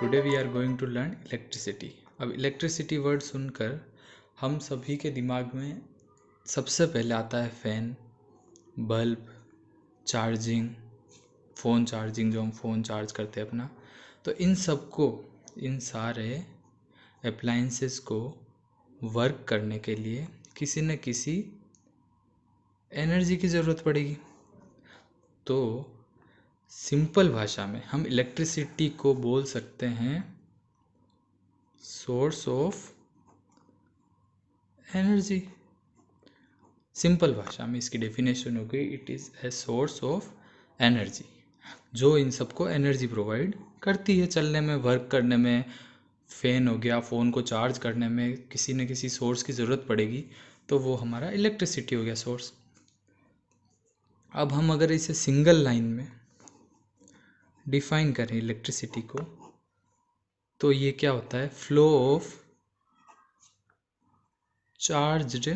Today we are going to learn electricity. अब electricity word सुनकर हम सभी के दिमाग में सबसे पहले आता है fan, bulb, charging, phone charging, जो हम फ़ोन चार्ज करते हैं अपना। तो इन सबको, इन सारे अप्लायंसेस को वर्क करने के लिए किसी न किसी एनर्जी की ज़रूरत पड़ेगी। तो सिंपल भाषा में हम इलेक्ट्रिसिटी को बोल सकते हैं सोर्स ऑफ एनर्जी। सिंपल भाषा में इसकी डेफिनेशन हो गई, it is a source of energy, जो इन सबको एनर्जी प्रोवाइड करती है। चलने में, वर्क करने में, फ़ैन हो गया, फ़ोन को चार्ज करने में किसी न किसी सोर्स की ज़रूरत पड़ेगी, तो वो हमारा इलेक्ट्रिसिटी हो गया सोर्स। अब हम अगर इसे सिंगल लाइन में डिफाइन करें इलेक्ट्रिसिटी को, तो ये क्या होता है? Flow of charged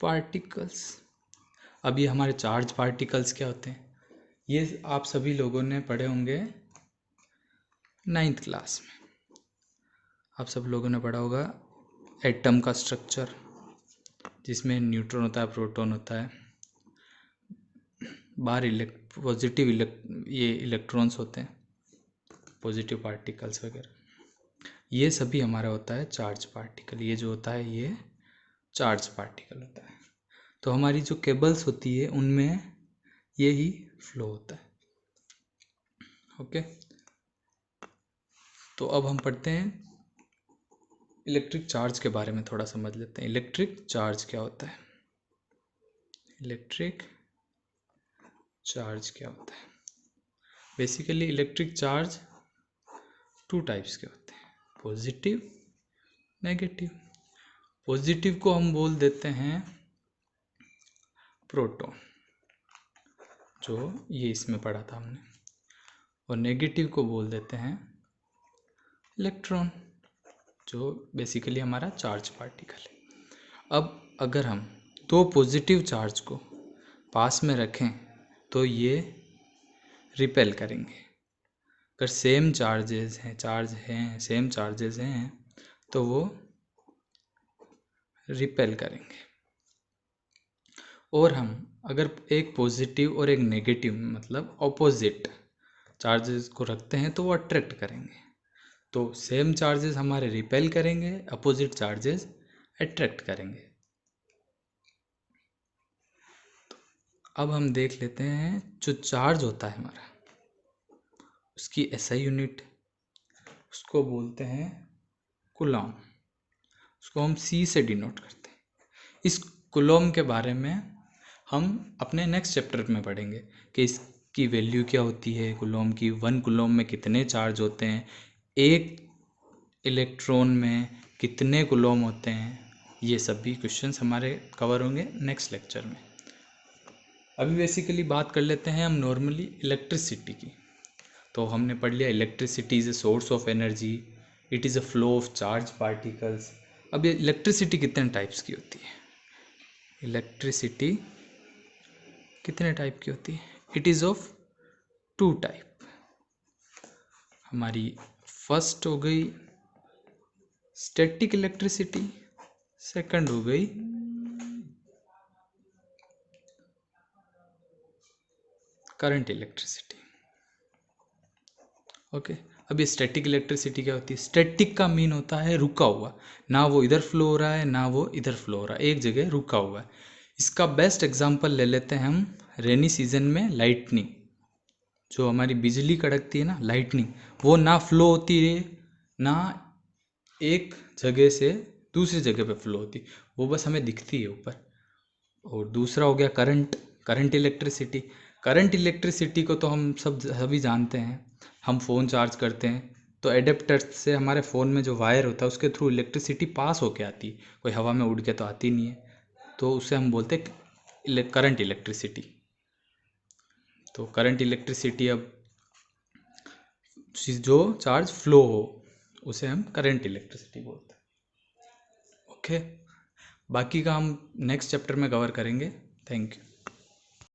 particles. अब ये हमारे चार्ज पार्टिकल्स क्या होते हैं? ये आप सभी लोगों ने पढ़े होंगे 9th क्लास में। आप सब लोगों ने पढ़ा होगा एटम का स्ट्रक्चर, जिसमें न्यूट्रॉन होता है, प्रोटॉन होता है, बाहर पॉजिटिव ये इलेक्ट्रॉन्स होते हैं, पॉजिटिव पार्टिकल्स वगैरह। ये सभी हमारा होता है चार्ज पार्टिकल। ये जो होता है ये चार्ज पार्टिकल होता है। तो हमारी जो केबल्स होती है उनमें ये ही फ्लो होता है। ओके, तो अब हम पढ़ते हैं इलेक्ट्रिक चार्ज के बारे में, थोड़ा समझ लेते हैं। इलेक्ट्रिक चार्ज क्या होता है? इलेक्ट्रिक चार्ज क्या होता है? बेसिकली इलेक्ट्रिक चार्ज 2 टाइप्स के होते हैं, पॉजिटिव, नेगेटिव। पॉजिटिव को हम बोल देते हैं प्रोटॉन, जो ये इसमें पढ़ा था हमने, और नेगेटिव को बोल देते हैं इलेक्ट्रॉन, जो बेसिकली हमारा चार्ज पार्टिकल है। अब अगर हम 2 पॉजिटिव चार्ज को पास में रखें तो ये रिपेल करेंगे। अगर सेम चार्जेस हैं, सेम चार्जेस हैं, तो वो रिपेल करेंगे। और हम अगर एक पॉजिटिव और एक नेगेटिव, मतलब ऑपोजिट चार्जेस को रखते हैं, तो वो अट्रैक्ट करेंगे। तो सेम चार्जेस हमारे रिपेल करेंगे, अपोजिट चार्जेस अट्रैक्ट करेंगे। तो अब हम देख लेते हैं जो चार्ज होता है हमारा, उसकी एसआई यूनिट, उसको बोलते हैं कूलॉम। उसको हम सी से डिनोट करते हैं। इस कूलॉम के बारे में हम अपने नेक्स्ट चैप्टर में पढ़ेंगे कि इसकी वैल्यू क्या होती है कूलॉम की, 1 कूलॉम में कितने चार्ज होते हैं, एक इलेक्ट्रॉन में कितने कूलॉम होते हैं। ये सभी क्वेश्चंस हमारे कवर होंगे नेक्स्ट लेक्चर में। अभी बेसिकली बात कर लेते हैं हम नॉर्मली इलेक्ट्रिसिटी की। तो हमने पढ़ लिया electricity is a source of energy, it is a flow of charge particles. अब ये इलेक्ट्रिसिटी कितने टाइप्स की होती है? इलेक्ट्रिसिटी कितने टाइप की होती है? It is of 2 type. हमारी फर्स्ट हो गई स्टैटिक इलेक्ट्रिसिटी, सेकंड हो गई करंट इलेक्ट्रिसिटी। ओके, अब ये स्टैटिक इलेक्ट्रिसिटी क्या होती है? स्टैटिक का मीन होता है रुका हुआ, ना वो इधर फ्लो हो रहा है ना वो इधर फ्लो हो रहा है, एक जगह रुका हुआ है। इसका बेस्ट एग्जांपल ले लेते हैं हम रेनी सीजन में लाइटनिंग। जो हमारी बिजली कड़कती है ना, लाइटनिंग, वो ना फ्लो होती है, ना एक जगह से दूसरी जगह पे फ्लो होती, वो बस हमें दिखती है ऊपर। और दूसरा हो गया करंट इलेक्ट्रिसिटी। करंट इलेक्ट्रिसिटी को तो हम सभी जानते हैं। हम फ़ोन चार्ज करते हैं तो एडेप्टर से हमारे फ़ोन में जो वायर होता है उसके थ्रू इलेक्ट्रिसिटी पास होके आती है, कोई हवा में उड़ के तो आती नहीं है। तो उसे हम बोलते हैं करंट इलेक्ट्रिसिटी। तो करंट इलेक्ट्रिसिटी, अब जो चार्ज फ्लो हो उसे हम करंट इलेक्ट्रिसिटी बोलते हैं। ओके, बाकी का हम नेक्स्ट चैप्टर में कवर करेंगे। Thank you.